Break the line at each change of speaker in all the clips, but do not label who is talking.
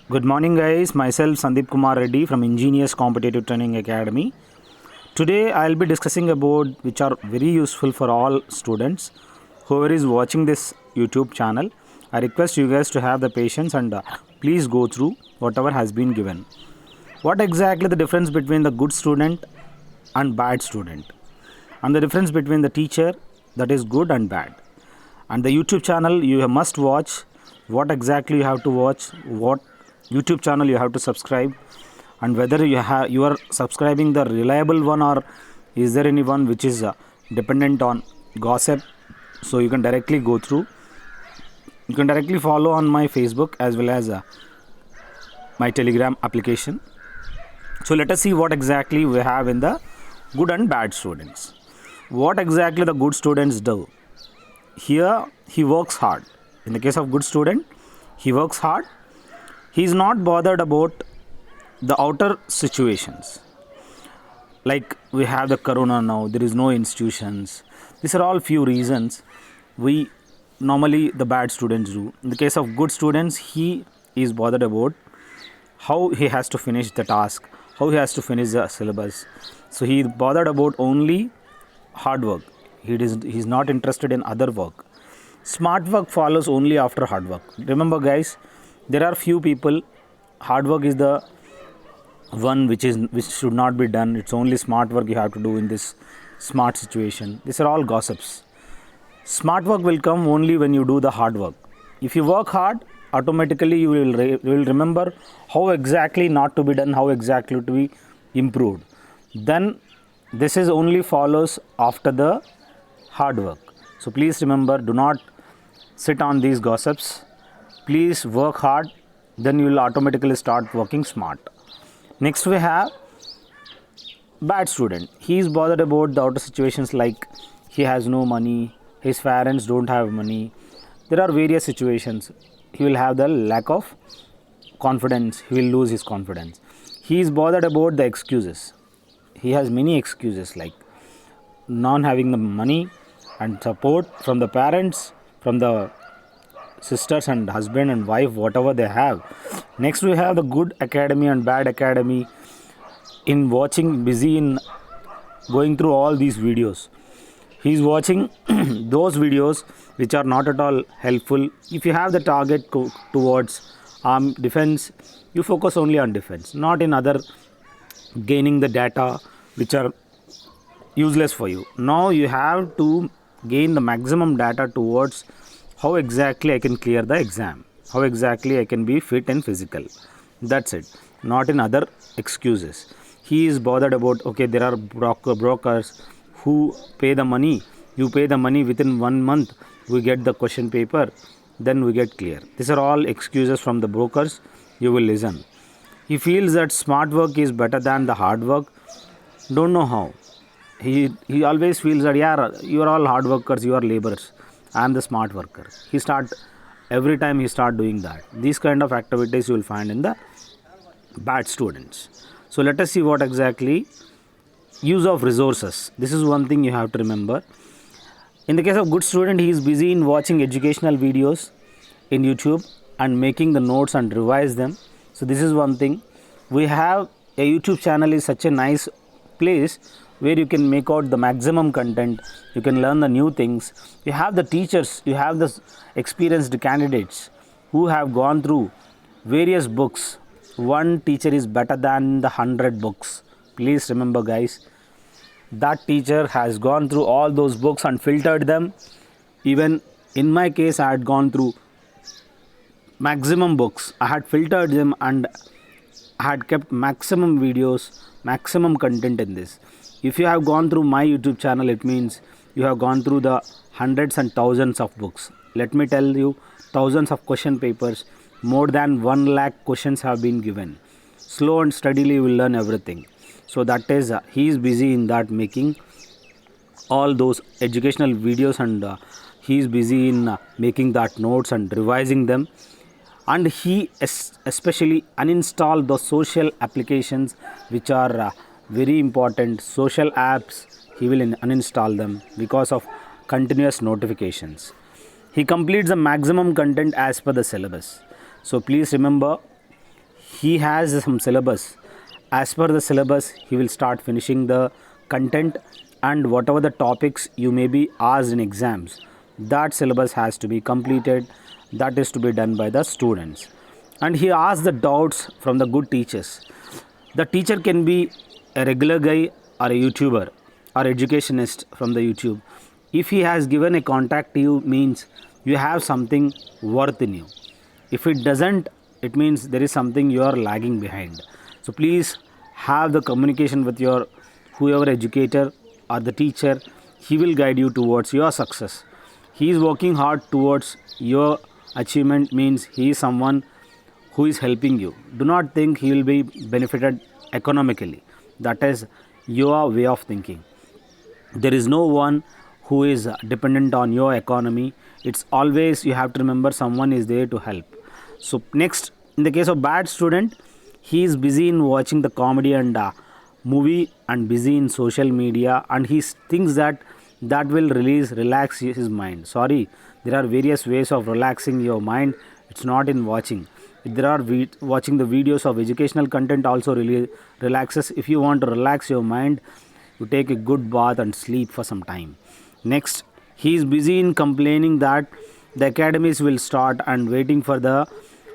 Good morning, guys. Myself Sandeep Kumar Reddy from Ingenious Competitive Training Academy. Today, I'll be discussing about which are very useful for all students. Whoever is watching this YouTube channel, I request you guys to have the patience and please go through whatever has been given. What exactly the difference between the good student and bad student, and the difference between the teacher that is good and bad, and the YouTube channel you must watch. What exactly you have to watch, what YouTube channel you have to subscribe, and whether you are subscribing the reliable one, or is there any one which is dependent on gossip. So you can directly go through, you can directly follow on my Facebook as well as my Telegram application. So let us see what exactly we have in the good and bad students. What exactly the good students do? Here he works hard. In the case of good student, he works hard. He is not bothered about the outer situations. Like we have the corona now, there is no institutions. These are all few reasons we normally the bad students do. In the case of good students, he is bothered about how he has to finish the task, how he has to finish the syllabus. So he is bothered about only hard work. He is not interested in other work. Smart work follows only after hard work. Remember, guys, there are few people. Hard work is the one which should not be done. It's only smart work you have to do in this smart situation. These are all gossips. Smart work will come only when you do the hard work. If you work hard, automatically you will remember how exactly not to be done, how exactly to be improved. Then this is only follows after the hard work. So please remember, do not sit on these gossips. Please work hard, then you will automatically start working smart. Next we have bad student. He is bothered about the outer situations, like he has no money, his parents don't have money. There are various situations. He will have the lack of confidence, he will lose his confidence. He is bothered about the excuses. He has many excuses, like non having the money and support from the parents, from the sisters and husband and wife, whatever they have. Next we have the good academy and bad academy. In watching, busy in going through all these videos, he is watching those videos which are not at all helpful. If you have the target towards defense, you focus only on defense, not in other gaining the data which are useless for you. Now you have to gain the maximum data towards how exactly I can clear the exam, how exactly I can be fit and physical. That's it, not in other excuses. He is bothered about, okay, there are brokers who pay the money. You pay the money, within 1 month we get the question paper, then we get clear. These are all excuses from the brokers. You will listen. He feels that smart work is better than the hard work. Don't know how. He always feels that, yeah, you are all hard workers, you are laborers, I am the smart worker. Every time he start doing that. These kind of activities you will find in the bad students. So let us see what exactly use of resources. This is one thing you have to remember. In the case of good student, he is busy in watching educational videos in YouTube and making the notes and revise them. So this is one thing. We have a YouTube channel is such a nice place where you can make out the maximum content. You can learn the new things. You have the teachers, you have the experienced candidates who have gone through various books. One teacher is better than the 100 books. Please remember, guys, that teacher has gone through all those books and filtered them. Even in my case, I had gone through maximum books. I had filtered them and I had kept maximum videos, maximum content in this. If you have gone through my YouTube channel, it means you have gone through the hundreds and thousands of books. Let me tell you, thousands of question papers, more than 1 lakh questions have been given. Slow and steadily you will learn everything. So that is, he is busy in that, making all those educational videos, and he is busy in making that notes and revising them. And he especially uninstall the social applications which are very important. Social apps, he will uninstall them because of continuous notifications. He completes the maximum content as per the syllabus. So please remember, he has some syllabus. As per the syllabus, he will start finishing the content, and whatever the topics you may be asked in exams, that syllabus has to be completed. That is to be done by the students. And he asks the doubts from the good teachers. The teacher can be a regular guy or a YouTuber or educationist from the YouTube. If he has given a contact to you, means you have something worth in you. If it doesn't, it means there is something you are lagging behind. So please have the communication with your whoever educator or the teacher. He will guide you towards your success. He is working hard towards your achievement, means he is someone who is helping you. Do not think he will be benefited economically. That is your way of thinking. There is no one who is dependent on your economy. It's always, you have to remember, someone is there to help. So next, in the case of bad student, he is busy in watching the comedy and movie and busy in social media, and he thinks that that will relax his mind. Sorry, there are various ways of relaxing your mind. It's not in watching. There are watching the videos of educational content also really relaxes. If you want to relax your mind, you take a good bath and sleep for some time. Next, he is busy in complaining that the academies will start and waiting for the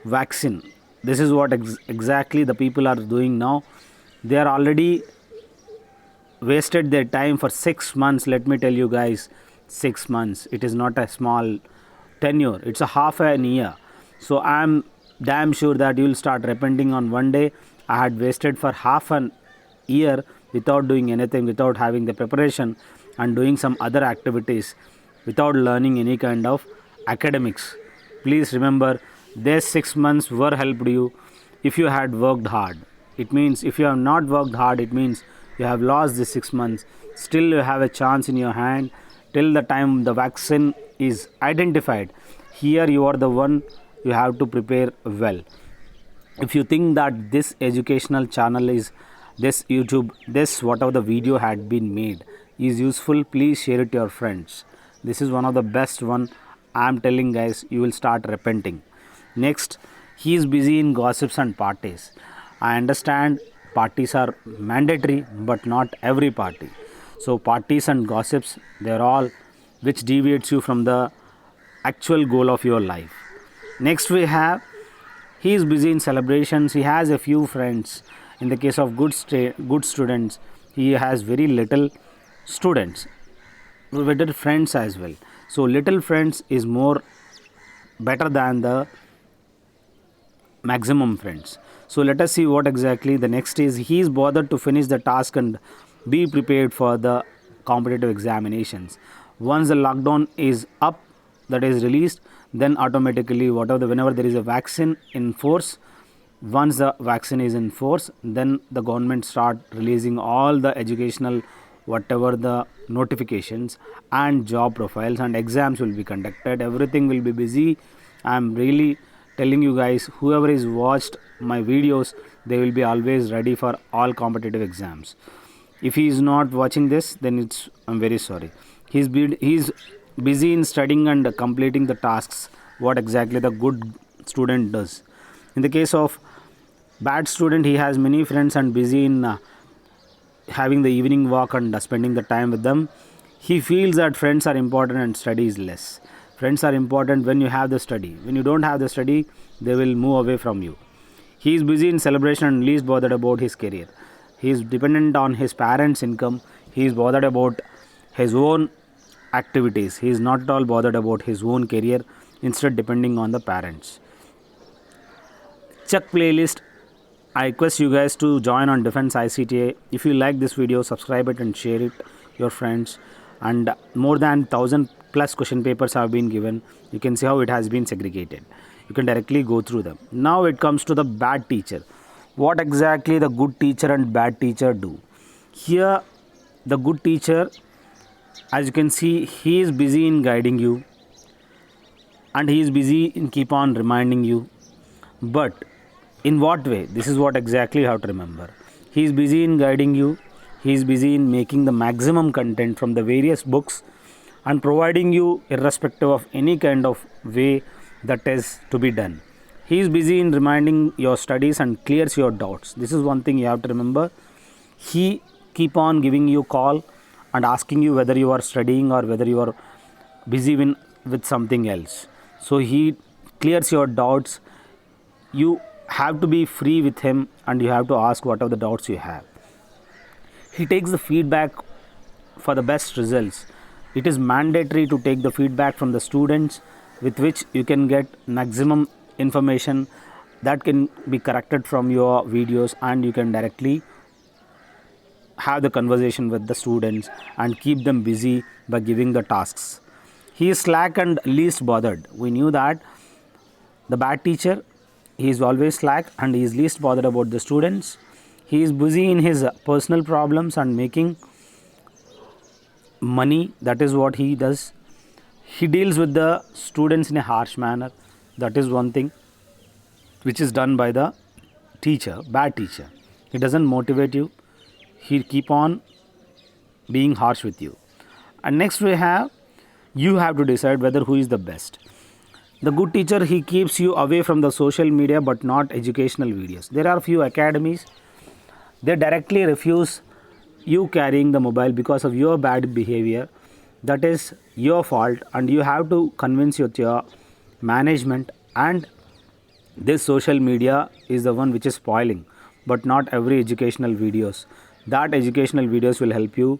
vaccine. This is what exactly the people are doing now. They are already wasted their time for 6 months. Let me tell you guys, 6 months, it is not a small tenure, it's a half an year. So I am damn sure that you will start repenting on one day. I had wasted for half an year without doing anything, without having the preparation and doing some other activities, without learning any kind of academics. Please remember, these 6 months were helped you if you had worked hard. It means if you have not worked hard, it means you have lost the 6 months. Still you have a chance in your hand till the time the vaccine is identified. Here you are the one, you have to prepare well. If you think that this educational channel is, this YouTube, this whatever the video had been made is useful, please share it to your friends. This is one of the best one. I am telling guys, you will start repenting. Next, he is busy in gossips and parties. I understand parties are mandatory, but not every party. So parties and gossips, they are all which deviates you from the actual goal of your life. Next we have, he is busy in celebrations. He has a few friends. In the case of good students, he has very little students, little friends as well. So little friends is more better than the maximum friends. So let us see what exactly the next is. He is bothered to finish the task and be prepared for the competitive examinations. Once the lockdown is up, that is released, then automatically whenever there is a vaccine in force, once the vaccine is in force, then the government start releasing all the educational whatever the notifications and job profiles, and exams will be conducted. Everything will be busy. I am really telling you guys, whoever is watched my videos, they will be always ready for all competitive exams. If he is not watching this, then I'm very sorry. He's busy in studying and completing the tasks, what exactly the good student does. In the case of bad student, he has many friends and busy in having the evening walk and spending the time with them. He feels that friends are important and study is less. Friends are important when you have the study. When you don't have the study, they will move away from you. He is busy in celebration and least bothered about his career. He is dependent on his parents' income. He is bothered about his own activities. He is not at all bothered about his own career, instead depending on the parents. Check playlist. I request you guys to join on Defense ICTA. If you like this video, subscribe it and share it your friends. And more than 1000 plus question papers have been given. You can see how it has been segregated. You can directly go through them. Now it comes to the bad teacher. What exactly the good teacher and bad teacher do? Here the good teacher, as you can see, he is busy in guiding you and he is busy in keep on reminding you. But in what way? This is what exactly you have to remember. He is busy in guiding you. He is busy in making the maximum content from the various books and providing you irrespective of any kind of way that is to be done. He is busy in reminding your studies and clears your doubts. This is one thing you have to remember. He keep on giving you call and asking you whether you are studying or whether you are busy with something else. So he clears your doubts. You have to be free with him and you have to ask whatever the doubts you have. He takes the feedback for the best results. It is mandatory to take the feedback from the students, with which you can get maximum information that can be corrected from your videos, and you can directly have the conversation with the students and keep them busy by giving the tasks. He is slack and least bothered. We knew that the bad teacher, he is always slack and he is least bothered about the students. He is busy in his personal problems and making money. That is what he does. He deals with the students in a harsh manner. That is one thing which is done by the teacher, bad teacher. He doesn't motivate you. He keep on being harsh with you. And next you have to decide whether who is the best. The good teacher, he keeps you away from the social media but not educational videos. There are few academies, they directly refuse you carrying the mobile because of your bad behavior. That is your fault, and you have to convince your management. And this social media is the one which is spoiling, but not every educational videos. That educational videos will help you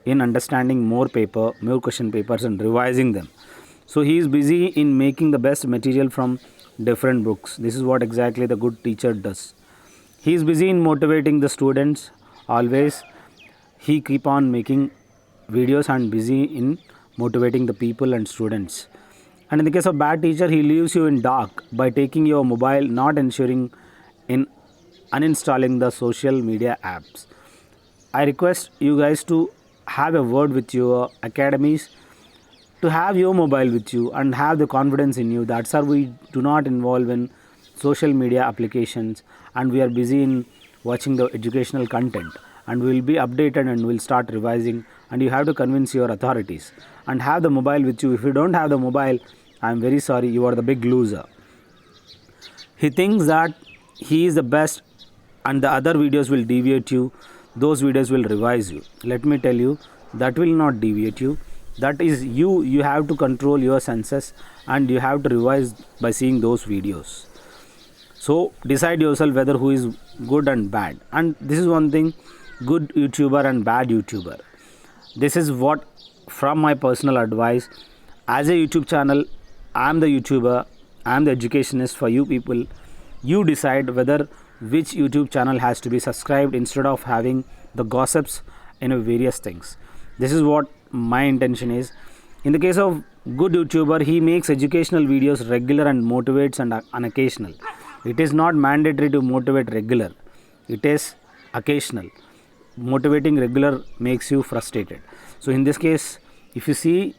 in understanding more question papers and revising them. So he is busy in making the best material from different books. This is what exactly the good teacher does. He is busy in motivating the students always. He keep on making videos and busy in motivating the people and students. And in the case of bad teacher, he leaves you in dark by taking your mobile, not ensuring in uninstalling the social media apps. I request you guys to have a word with your academies to have your mobile with you and have the confidence in you. That's how we do not involve in social media applications, and we are busy in watching the educational content, and we will be updated and we'll start revising. And you have to convince your authorities and have the mobile with you. If you don't have the mobile, I'm very sorry, you are the big loser. He thinks that he is the best and the other videos will deviate you. Those videos will revise you. Let me tell you, that will not deviate you. That is you have to control your senses and you have to revise by seeing those videos. So decide yourself whether who is good and bad. And this is one thing, good YouTuber and bad YouTuber. This is what from my personal advice. As a YouTube channel, I am the YouTuber, I am the educationist for you people. You decide whether which YouTube channel has to be subscribed instead of having the gossips in various things. This is what my intention is. In the case of good YouTuber, he makes educational videos regular and motivates and unoccasional. It is not mandatory to motivate regular. It is occasional. Motivating regular makes you frustrated. So in this case, if you see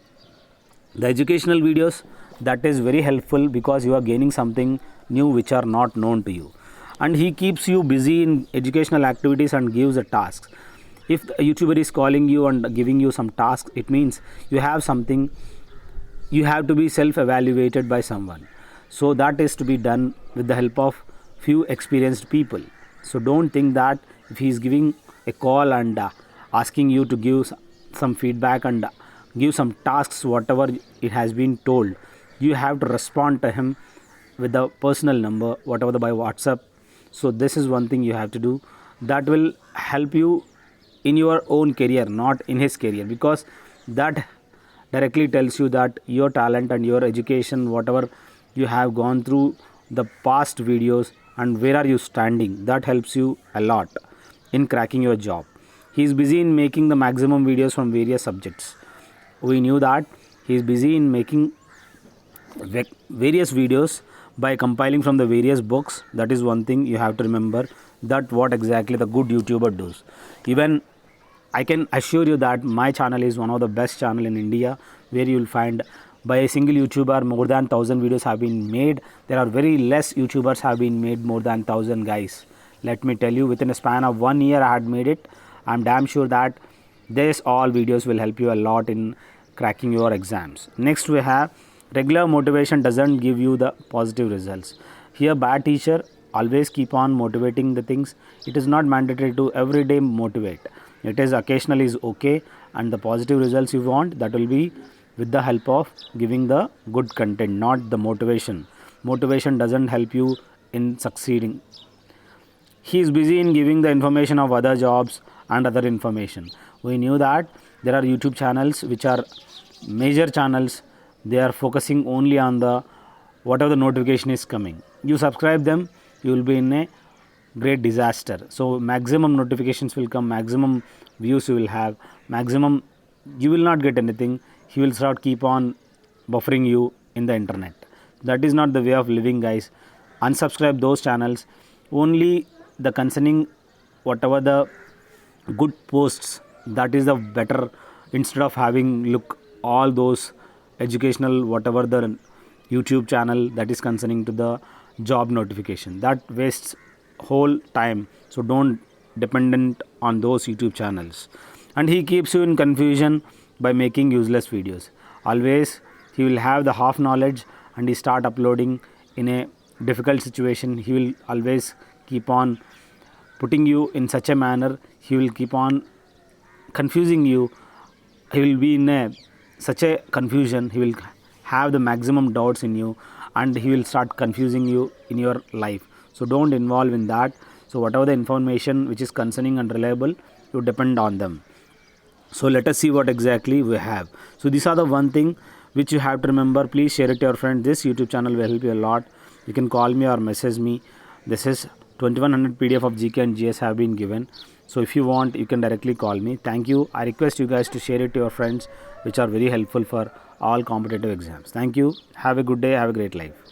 the educational videos, that is very helpful because you are gaining something new which are not known to you. And he keeps you busy in educational activities and gives the tasks. If the YouTuber is calling you and giving you some tasks, it means you have something, you have to be self-evaluated by someone. So that is to be done with the help of few experienced people. So don't think that if he is giving a call and asking you to give some feedback and give some tasks, whatever it has been told, you have to respond to him with the personal number, whatever by WhatsApp. So this is one thing you have to do. That will help you in your own career, not in his career, because that directly tells you that your talent and your education, whatever you have gone through the past videos and where are you standing, that helps you a lot in cracking your job. He is busy in making the maximum videos from various subjects. We knew that he is busy in making various videos by compiling from the various books. That is one thing you have to remember, that what exactly the good YouTuber does. Even I can assure you that my channel is one of the best channel in India, where you will find by a single YouTuber more than 1000 videos have been made. There are very less YouTubers have been made more than 1000 guys. Let me tell you, within a span of 1 year I had made it. I'm damn sure that this all videos will help you a lot in cracking your exams. Next we have regular motivation doesn't give you the positive results. Here bad teacher always keep on motivating the things. It is not mandatory to every day motivate. It is occasionally is okay, and the positive results you want, that will be with the help of giving the good content, not the motivation. Motivation doesn't help you in succeeding. He is busy in giving the information of other jobs and other information. We knew that there are YouTube channels which are major channels. They are focusing only on the whatever the notification is coming. You subscribe them, you will be in a great disaster. So maximum notifications will come, maximum views you will have, maximum you will not get anything. He will start keep on buffering you in the internet. That is not the way of living, guys. Unsubscribe those channels. Only the concerning whatever the good posts, that is the better, instead of having look all those educational whatever the YouTube channel that is concerning to the job notification, that wastes whole time. So don't dependent on those YouTube channels. And he keeps you in confusion by making useless videos. Always he will have the half knowledge and he start uploading in a difficult situation. He will always keep on putting you in such a manner. He will keep on confusing you. He will be in a such a confusion. He will have the maximum doubts in you, and he will start confusing you in your life. So don't involve in that. So whatever the information which is concerning and reliable, you depend on them. So let us see what exactly we have. So these are the one thing which you have to remember. Please share it to your friend. This YouTube channel will help you a lot. You can call me or message me. This is 2100 PDF of GK and GS have been given. So if you want, you can directly call me. Thank you. I request you guys to share it to your friends, which are very helpful for all competitive exams. Thank you. Have a good day. Have a great life.